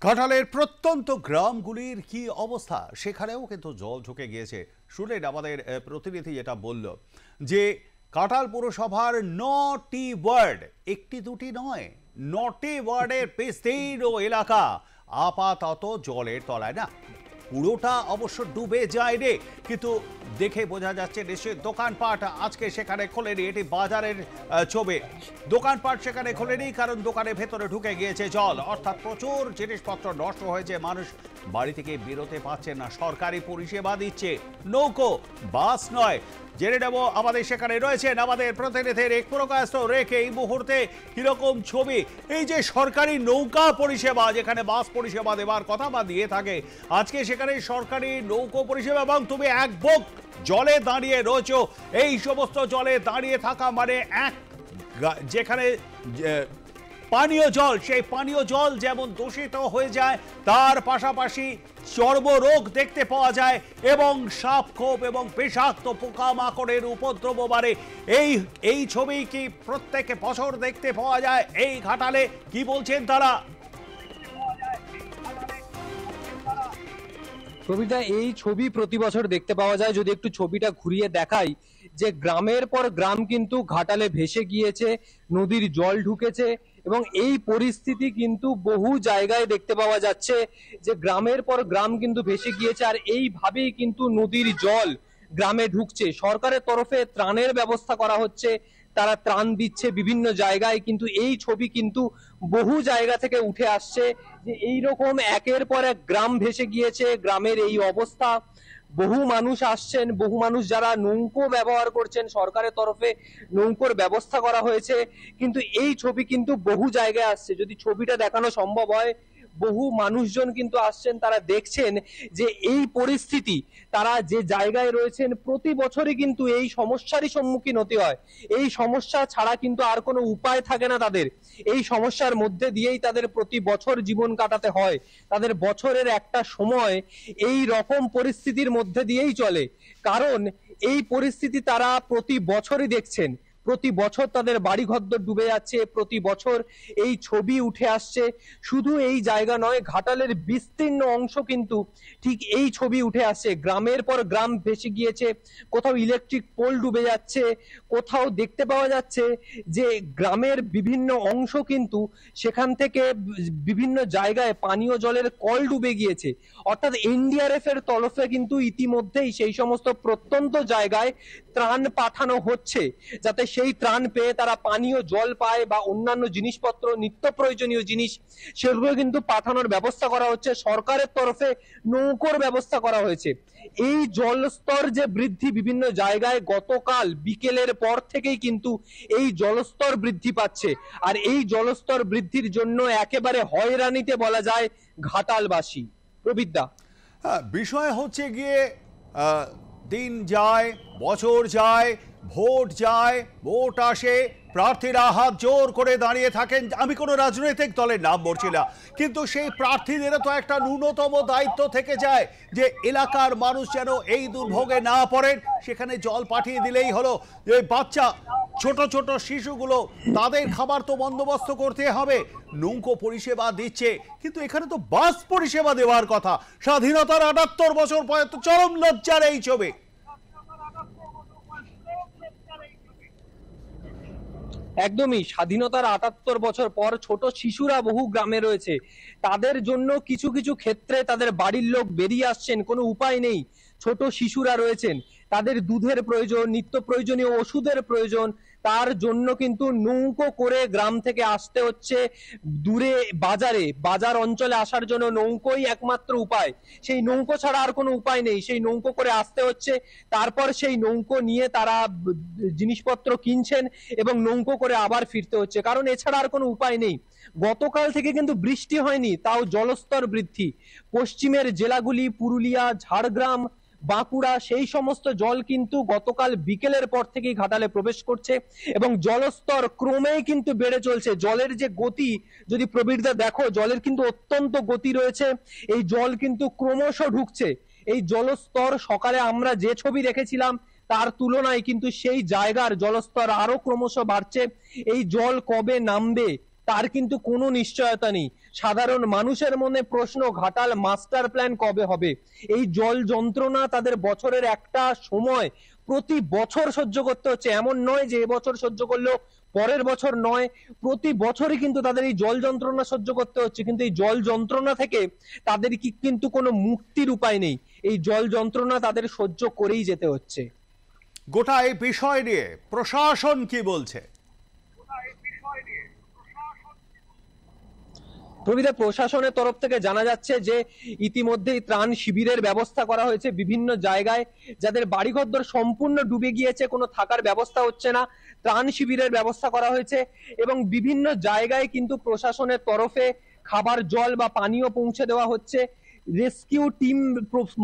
ঘাটালের প্রত্যন্ত গ্রামগুলির কি অবস্থা, সেখানেও কিন্তু জল ঢুকে গিয়েছে। শুনলেন আমাদের প্রতিনিধি যেটা বলল যে ঘাটাল পুরসভার ৯টি ওয়ার্ড, একটি দুটি নয়, ৯টি ওয়ার্ডের বিস্তীর্ণ এলাকা আপাতত জলের তলায়। না, পুরোটা অবশ্য ডুবে যায়নি, কিন্তু দেখে বোঝা যাচ্ছে নিশ্চয়ই দোকানপাট আজকে সেখানে খোলেনি। এটি বাজারের ছবি। দোকানপাট সেখানে খোলেনি কারণ দোকানের ভেতরে ঢুকে গিয়েছে জল, অর্থাৎ প্রচুর জিনিসপত্র নষ্ট হয়েছে। মানুষ বাড়ি থেকে বেরোতে পারছে না। সরকারি পরিষেবা দিচ্ছে নৌকো, বাস নয়। জেনে নেব আমাদের সেখানে রয়েছেন আমাদের প্রতিনিধির এক প্রকাশ রেখে এই মুহূর্তে কিরকম ছবি। এই যে সরকারি নৌকা পরিষেবা, যেখানে বাস পরিষেবা দেওয়ার কথা বা দিয়ে থাকে, আজকে সেখানে সরকারি নৌকো পরিষেবা, এবং তুমি এক বুক জলে দাঁড়িয়ে রয়েছো। এই সমস্ত জলে দাঁড়িয়ে থাকা মানে যেখানে পানীয় জল, সেই পানীয় জল যেমন দূষিত হয়ে যায়, তার পাশাপাশি চর্মরোগ দেখতে পাওয়া যায় এবং সাপখোপ এবং বিষাক্ত পোকামাকড়ের উপদ্রব বাড়ে। এই ছবি কি প্রত্যেক বছর দেখতে পাওয়া যায় এই ঘাটালে? কি বলছেন তারা? প্রবীরদা, এই ছবি প্রতি বছর দেখতে পাওয়া যায়। যদি একটু ছবিটা ঘুরিয়ে দেখাই, যে গ্রামের পর গ্রাম কিন্তু ঘাটালে ভেসে গিয়েছে, নদীর জল ঢুকেছে এবং এই পরিস্থিতি কিন্তু বহু জায়গায় দেখতে পাওয়া যাচ্ছে যে গ্রামের পর গ্রাম কিন্তু ভেসে গিয়েছে। আর এইভাবেই কিন্তু নদীর জল গ্রামে ঢুকছে। সরকারের তরফে ত্রাণের ব্যবস্থা করা হচ্ছে, তারা ত্রাণ দিচ্ছে বিভিন্ন জায়গায়, কিন্তু এই ছবি কিন্তু বহু জায়গা থেকে উঠে আসছে যে এইরকম একের পর এক গ্রাম ভেসে গিয়েছে। গ্রামের এই অবস্থা, বহু মানুষ আসছেন, বহু মানুষ যারা নৌকো ব্যবহার করছেন, সরকারের তরফে নৌকোর ব্যবস্থা করা হয়েছে, কিন্তু এই ছবি কিন্তু বহু জায়গায় আসছে। যদি ছবিটা দেখানো সম্ভব হয়, বহু মানুষজন কিন্তু আসছেন, তারা দেখছেন যে এই পরিস্থিতি, তারা যে জায়গায় রয়েছেন প্রতি বছরই কিন্তু এই সমস্যারই সম্মুখীন হতে হয়। এই সমস্যা ছাড়া কিন্তু আর কোনো উপায় থাকে না তাদের। এই সমস্যার মধ্যে দিয়েই তাদের প্রতি বছর জীবন কাটাতে হয়। তাদের বছরের একটা সময় এই রকম পরিস্থিতির মধ্যে দিয়েই চলে, কারণ এই পরিস্থিতি তারা প্রতি বছরই দেখছেন। প্রতি বছর তাদের বাড়িঘর ডুবে যাচ্ছে, প্রতি বছর এই ছবি উঠে আসছে। শুধু এই জায়গা নয়, ঘাটালের বিস্তীর্ণ অংশ কিন্তু ঠিক এই ছবি উঠে আসছে। গ্রামের পর গ্রাম ভেসে গিয়েছে, কোথাও ইলেকট্রিক পোল ডুবে যাচ্ছে, কোথাও দেখতে পাওয়া যাচ্ছে যে গ্রামের বিভিন্ন অংশ কিন্তু সেখান থেকে বিভিন্ন জায়গায় পানীয় জলের কল ডুবে গিয়েছে। অর্থাৎ এনডিআরএফ এর তরফে কিন্তু ইতিমধ্যেই সেই সমস্ত প্রত্যন্ত জায়গায় ত্রাণ পাঠানো হচ্ছে, যাতে সেই ত্রাণ পেয়ে তারা পানীয় জল পায় বা অন্যান্য জিনিসপত্র, নিত্য প্রয়োজনীয় জিনিস, সেগুলো কিন্তু পাঠানোর ব্যবস্থা করা হচ্ছে। সরকারের তরফে নৌকোর ব্যবস্থা করা হয়েছে। এই জলস্তর যে বৃদ্ধি বিভিন্ন জায়গায়, গতকাল বিকেলের পর থেকেই কিন্তু এই জলস্তর বৃদ্ধি পাচ্ছে। আর এই জলস্তর বৃদ্ধির জন্য একেবারে হয়রানিতে বলা যায় ঘাটালবাসী। প্রবিদ্যা, বিষয় হচ্ছে গিয়ে দিন যায়, বছর যায়, ভোট যায়, ভোট আসে, প্রার্থীরা হাত জোর করে দাঁড়িয়ে থাকেন। আমি কোনো রাজনৈতিক দলের নাম বলছি না, কিন্তু সেই প্রার্থীদেরও তো একটা ন্যূনতম দায়িত্ব থেকে যায় যে এলাকার মানুষ যেন এই দুর্ভোগে না পড়েন। সেখানে জল পাঠিয়ে দিলেই হলো। এই বাচ্চা ছোট ছোট শিশুগুলো, তাদের খাবার তো বন্দোবস্ত করতে হবে। নৌকো পরিষেবা দিচ্ছে, কিন্তু এখানে তো বাস পরিষেবা দেওয়ার কথা। স্বাধীনতার ৭৮ বছর পরে তো চরম লজ্জার এই ছবি। একদমই, স্বাধীনতার ৭৮ বছর পর ছোট শিশুরা বহু গ্রামে রয়েছে। তাদের জন্য কিছু কিছু ক্ষেত্রে তাদের বাড়ির লোক বেরিয়ে আসছেন, কোনো উপায় নেই। ছোট শিশুরা রয়েছেন, তাদের দুধের প্রয়োজন, নিত্য প্রয়োজনীয় ওষুধের প্রয়োজন, তার জন্য কিন্তু নৌকো করে গ্রাম থেকে আসতে হচ্ছে দূরে বাজার অঞ্চলে আসার জন্য নৌকোই একমাত্র উপায়। সেই নৌকো ছাড়া আর কোনো উপায় নেই। সেই নৌকো করে আসতে হচ্ছে, তারপর সেই নৌকো নিয়ে তারা জিনিসপত্র কিনছেন এবং নৌকো করে আবার ফিরতে হচ্ছে, কারণ এছাড়া আর কোনো উপায় নেই। গতকাল থেকে কিন্তু বৃষ্টি হয়নি, তাও জলস্তর বৃদ্ধি। পশ্চিমের জেলাগুলি, পুরুলিয়া, ঝাড়গ্রাম, বাঁকুড়া, সেই সমস্ত জল কিন্তু গতকাল বিকেলের পর থেকেই ঘাটালে প্রবেশ করছে এবং জলস্তর ক্রমেই কিন্তু বেড়ে চলছে। জলের যে গতি, যদি প্রবীরদা দেখো, জলের কিন্তু অত্যন্ত গতি রয়েছে। এই জল কিন্তু ক্রমশ ঢুকছে। এই জলস্তর সকালে আমরা যে ছবি দেখেছিলাম তার তুলনায় কিন্তু সেই জায়গার জলস্তর আরো ক্রমশ বাড়ছে। এই জল কবে নামবে তার কিন্তু কোনো নিশ্চয়তা নেই। সাধারণ মানুষের মনে প্রশ্ন, ঘাটাল মাস্টার প্ল্যান কবে হবে? এই জল যন্ত্রণা তাদের বছরের একটা সময় প্রতি বছর সহ্য করতে হচ্ছে। এমন নয় যে এবছর সহ্য করলেও পরের বছর নয়, প্রতি বছরই কিন্তু তাদের এই জল যন্ত্রণা সহ্য করতে হচ্ছে। কিন্তু এই জল যন্ত্রণা থেকে তাদের কিন্তু কোনো মুক্তির উপায় নেই। এই জল যন্ত্রণা তাদের সহ্য করেই যেতে হচ্ছে। গোটা এই বিষয় নিয়ে প্রশাসন কি বলছে? প্রবিধা, প্রশাসনের তরফ থেকে জানা যাচ্ছে যে ইতিমধ্যেই ত্রাণ শিবিরের ব্যবস্থা করা হয়েছে বিভিন্ন জায়গায়। যাদের বাড়িঘর সম্পূর্ণ ডুবে গিয়েছে, কোনো থাকার ব্যবস্থা হচ্ছে না, ত্রাণ শিবিরের ব্যবস্থা করা হয়েছে। এবং বিভিন্ন জায়গায় কিন্তু প্রশাসনের তরফে খাবার জল বা পানীয় পৌঁছে দেওয়া হচ্ছে। রেস্কিউ টিম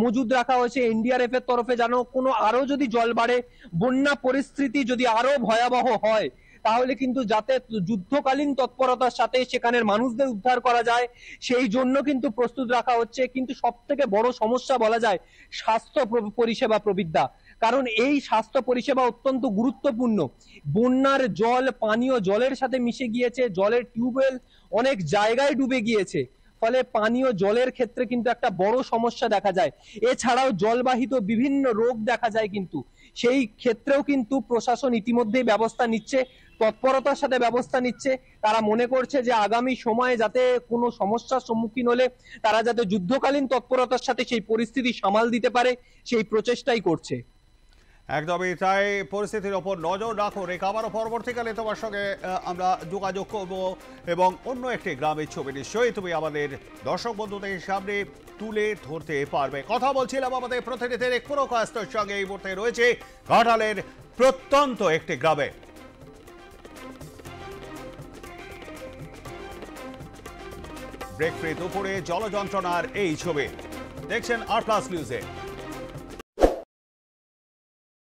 মজুদ রাখা হয়েছে এনডিআরএফ এর তরফে, যেন কোনো আরো যদি জল বাড়ে, বন্যা পরিস্থিতি যদি আরো ভয়াবহ হয়, তাহলে কিন্তু যাতে যুদ্ধকালীন তৎপরতার সাথে সেখানের মানুষদের উদ্ধার করা যায়, সেই জন্য কিন্তু প্রস্তুত রাখা হচ্ছে। কিন্তু সব থেকে বড় সমস্যা বলা যায় স্বাস্থ্য পরিষেবা, প্রবিদ্যা। কারণ এই স্বাস্থ্য পরিষেবা অত্যন্ত গুরুত্বপূর্ণ। বন্যার জল পানীয় জলের সাথে মিশে গিয়েছে, জলের টিউবওয়েল অনেক জায়গায় ডুবে গিয়েছে, ফলে পানীয় জলের ক্ষেত্রে কিন্তু একটা বড় সমস্যা দেখা যায়। এছাড়াও জলবাহিত বিভিন্ন রোগ দেখা যায়, কিন্তু সেই ক্ষেত্রেও কিন্তু প্রশাসন ইতিমধ্যেই ব্যবস্থা নিচ্ছে, তৎপরতার সাথে ব্যবস্থা নিচ্ছে। তারা মনে করছে যে আগামী সময়ে যাতে কোনো সমস্যার সম্মুখীন হলে তারা যাতে যুদ্ধকালীন তৎপরতার সাথে সেই পরিস্থিতি সামাল দিতে পারে, সেই প্রচেষ্টাই করছে। একদমই তাই। পরিস্থিতির ওপর নজর রাখো রেখা। আবারও পরবর্তীকালে তোমার সঙ্গে আমরা যোগাযোগ করব এবং অন্য একটি গ্রামের ছবি নিশ্চয়ই তুমি আমাদের দর্শক বন্ধুদের সামনে তুলে ধরতে পারবে। কথা বলছিলাম আমাদের প্রতিনিধির এক পুরো কাস্তের সঙ্গে। এই মুহূর্তে রয়েছে ঘাটালের প্রত্যন্ত একটি গ্রামে। ব্রেক ফ্রি দুপুরে জলযন্ত্রণার এই ছবি দেখছেন আর প্লাস নিউজে।